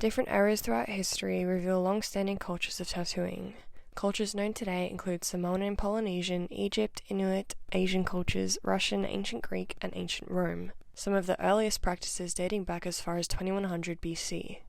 Different eras throughout history reveal long-standing cultures of tattooing. Cultures known today include Samoan and Polynesian, Egypt, Inuit, Asian cultures, Russian, ancient Greek, and ancient Rome. Some of the earliest practices dating back as far as 2100 BC.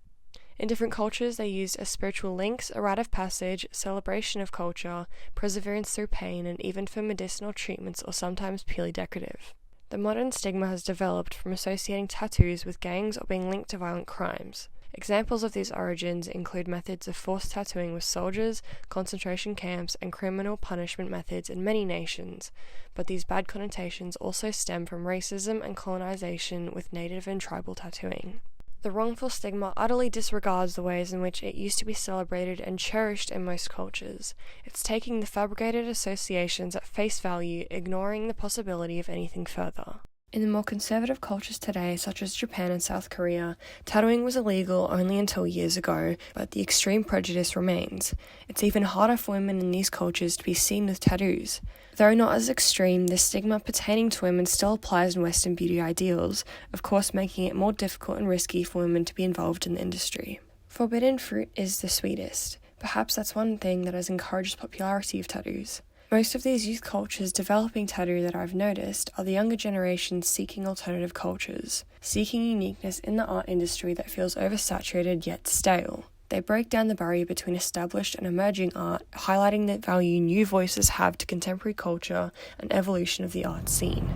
In different cultures, they used as spiritual links, a rite of passage, celebration of culture, perseverance through pain, and even for medicinal treatments or sometimes purely decorative. The modern stigma has developed from associating tattoos with gangs or being linked to violent crimes. Examples of these origins include methods of forced tattooing with soldiers, concentration camps, and criminal punishment methods in many nations, but these bad connotations also stem from racism and colonization with native and tribal tattooing. The wrongful stigma utterly disregards the ways in which it used to be celebrated and cherished in most cultures. It's taking the fabricated associations at face value, ignoring the possibility of anything further. In the more conservative cultures today, such as Japan and South Korea, tattooing was illegal only until years ago, but the extreme prejudice remains. It's even harder for women in these cultures to be seen with tattoos. Though not as extreme, the stigma pertaining to women still applies in Western beauty ideals, of course making it more difficult and risky for women to be involved in the industry. Forbidden fruit is the sweetest. Perhaps that's one thing that has encouraged the popularity of tattoos. Most of these youth cultures developing tattoo that I've noticed are the younger generation seeking alternative cultures, seeking uniqueness in the art industry that feels oversaturated yet stale. They break down the barrier between established and emerging art, highlighting the value new voices have to contemporary culture and evolution of the art scene.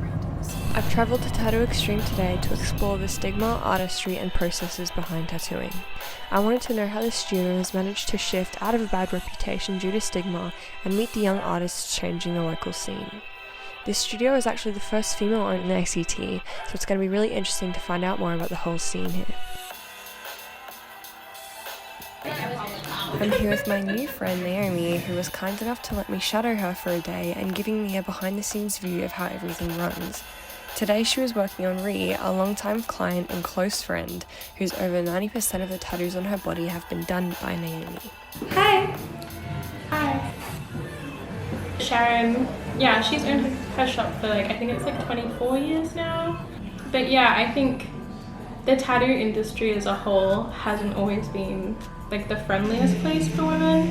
I've travelled to Tattoo Xtreme today to explore the stigma, artistry, and processes behind tattooing. I wanted to know how the studio has managed to shift out of a bad reputation due to stigma and meet the young artists changing the local scene. This studio is actually the first female owned in the ACT, so it's going to be really interesting to find out more about the whole scene here. I'm here with my new friend Naomi, who was kind enough to let me shadow her for a day and giving me a behind-the-scenes view of how everything runs. Today she was working on Ree, a long-time client and close friend, whose over 90% of the tattoos on her body have been done by Naomi. Hi! Hi! Sharon, yeah, she's owned her shop for I think it's 24 years now. But yeah, I think the tattoo industry as a whole hasn't always been the friendliest place for women.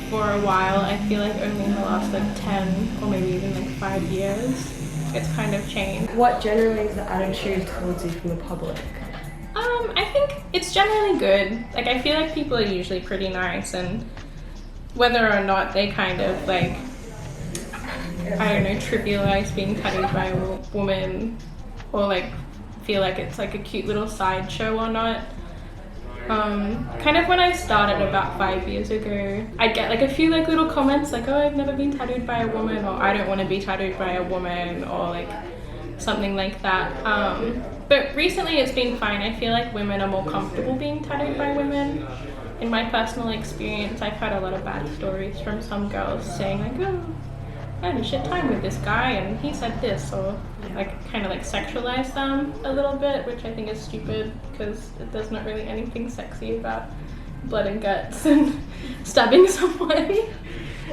For a while, I feel only in the last 10 or maybe even 5 years, it's kind of changed. What generally is the attitude towards you from the public? I think it's generally good. I feel people are usually pretty nice, and whether or not they kind of I don't know, trivialize being tattooed by a woman or feel it's a cute little sideshow or not. Kind of when I started about 5 years ago, I'd get a few little comments oh, I've never been tattooed by a woman, or I don't want to be tattooed by a woman, or something like that. But recently it's been fine. I feel women are more comfortable being tattooed by women. In my personal experience, I've had a lot of bad stories from some girls saying oh, I had a shit time with this guy and he said this, or kind of sexualize them a little bit, which I think is stupid because there's not really anything sexy about blood and guts and stabbing someone.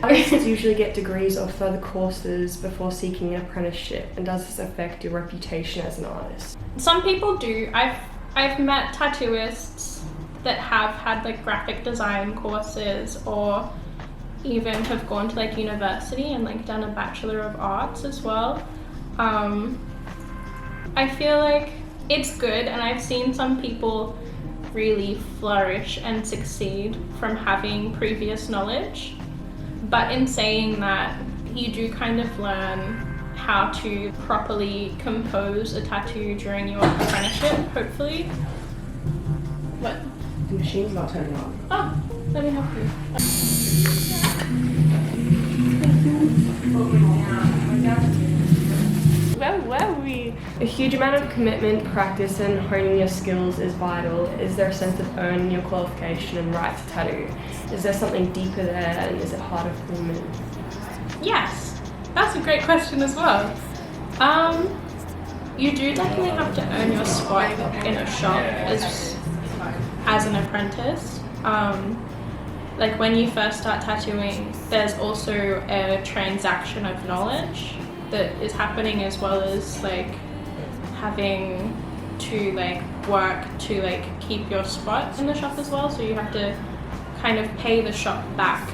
Artists usually get degrees or further courses before seeking an apprenticeship, and does this affect your reputation as an artist? Some people do. I've met tattooists that have had graphic design courses, or even have gone to university and done a Bachelor of Arts as well. I feel it's good, and I've seen some people really flourish and succeed from having previous knowledge. But in saying that, you do kind of learn how to properly compose a tattoo during your apprenticeship, hopefully. What? The machine's not turning on. Oh, let me help you. Where are we? A huge amount of commitment, practice, and honing your skills is vital. Is there a sense of earning your qualification and right to tattoo? Is there something deeper there, and is it harder for women? Yes, that's a great question as well. You do definitely have to earn your spot in a shop as an apprentice. When you first start tattooing, there's also a transaction of knowledge that is happening, as well as having to like work to like keep your spot in the shop as well, so you have to kind of pay the shop back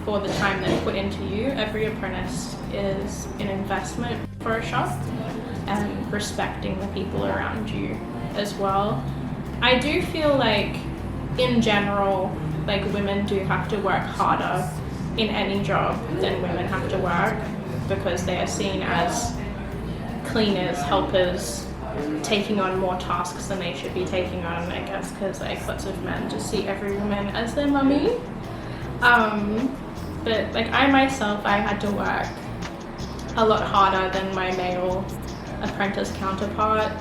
for the time they put into you. Every apprentice is an investment for a shop, and respecting the people around you as well. I do feel like in general, like women do have to work harder in any job than women have to work, because they are seen as cleaners, helpers, taking on more tasks than they should be taking on, I guess, because like lots of men just see every woman as their mummy. But like I myself, I had to work a lot harder than my male apprentice counterpart,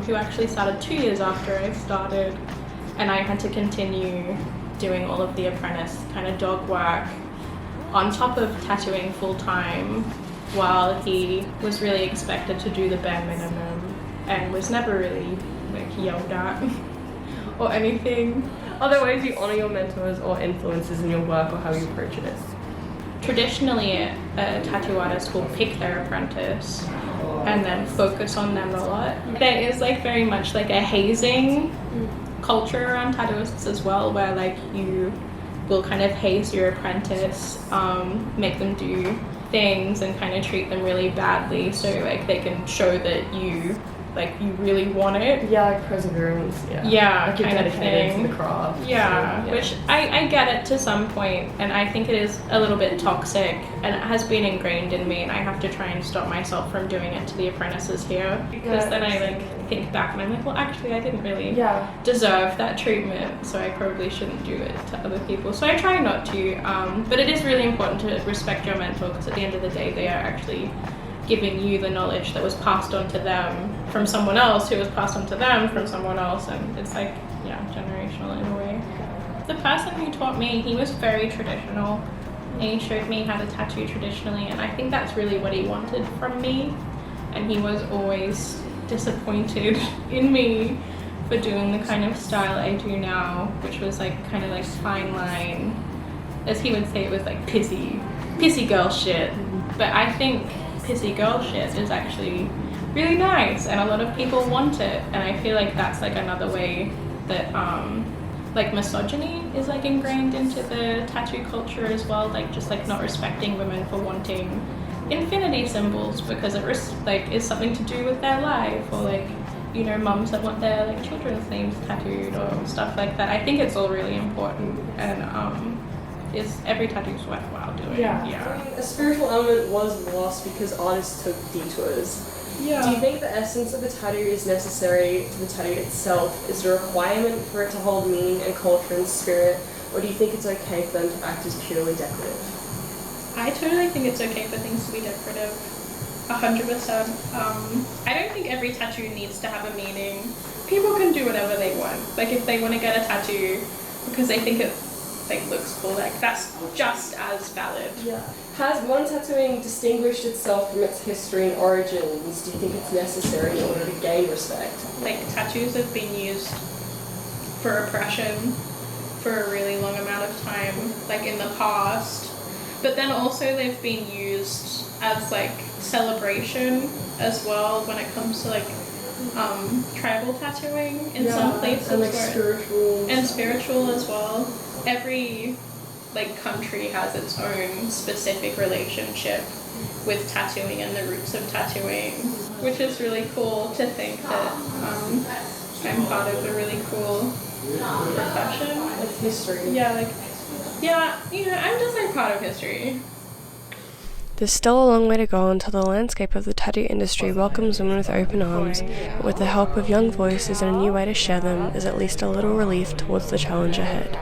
who actually started 2 years after I started, and I had to continue doing all of the apprentice kind of dog work on top of tattooing full time, while he was really expected to do the bare minimum and was never really like yelled at or anything. Are there ways you honour your mentors or influences in your work, or how you approach it? Traditionally, a tattoo artist will pick their apprentice and then focus on them a lot. There is like very much like a hazing culture around tattooists as well, where like you will kind of haze your apprentice, make them do things and kind of treat them really badly, so like they can show that you really want it. Yeah, like perseverance. Yeah, like you're kind of dedicated thing. to the craft. Yeah, which I get it to some point, and I think it is a little bit toxic, and it has been ingrained in me, and I have to try and stop myself from doing it to the apprentices here, because then I like think back and I'm like, well, actually I didn't really deserve that treatment, so I probably shouldn't do it to other people. So I try not to, but it is really important to respect your mentor, because at the end of the day they are actually giving you the knowledge that was passed on to them from someone else, who was passed on to them from someone else, and it's like, yeah, generational in a way. The person who taught me, he was very traditional, and he showed me how to tattoo traditionally, and I think that's really what he wanted from me, and he was always disappointed in me for doing the kind of style I do now, which was like kind of like fine line, as he would say, it was like pissy girl shit. But I think pissy girl shit is actually really nice, and a lot of people want it, and I feel like that's like another way that like misogyny is like ingrained into the tattoo culture as well, like just like not respecting women for wanting infinity symbols because it is something to do with their life, or like, you know, mums that want their like children's names tattooed or stuff like that. I think it's all really important, and every tattoo's worthwhile doing. Yeah. A spiritual element was lost because artists took detours. Yeah. Do you think the essence of the tattoo is necessary to the tattoo itself? Is it a requirement for it to hold meaning and culture and spirit, or do you think it's okay for them to act as purely decorative? I totally think it's okay for things to be decorative. 100%. I don't think every tattoo needs to have a meaning. People can do whatever they want. Like if they want to get a tattoo because they think it like looks cool, like that's just as valid. Yeah. Has modern tattooing distinguished itself from its history and origins? Do you think it's necessary in order to gain respect? Like tattoos have been used for oppression for a really long amount of time, like in the past. But then also they've been used as like celebration as well when it comes to like tribal tattooing in some places, and like spiritual as well. Every like country has its own specific relationship with tattooing and the roots of tattooing, which is really cool to think that I'm part of a really cool profession. Like history. Yeah, you know, I'm just like part of history. There's still a long way to go until the landscape of the tattoo industry welcomes women with open arms, but with the help of young voices and a new way to share them, there's at least a little relief towards the challenge ahead.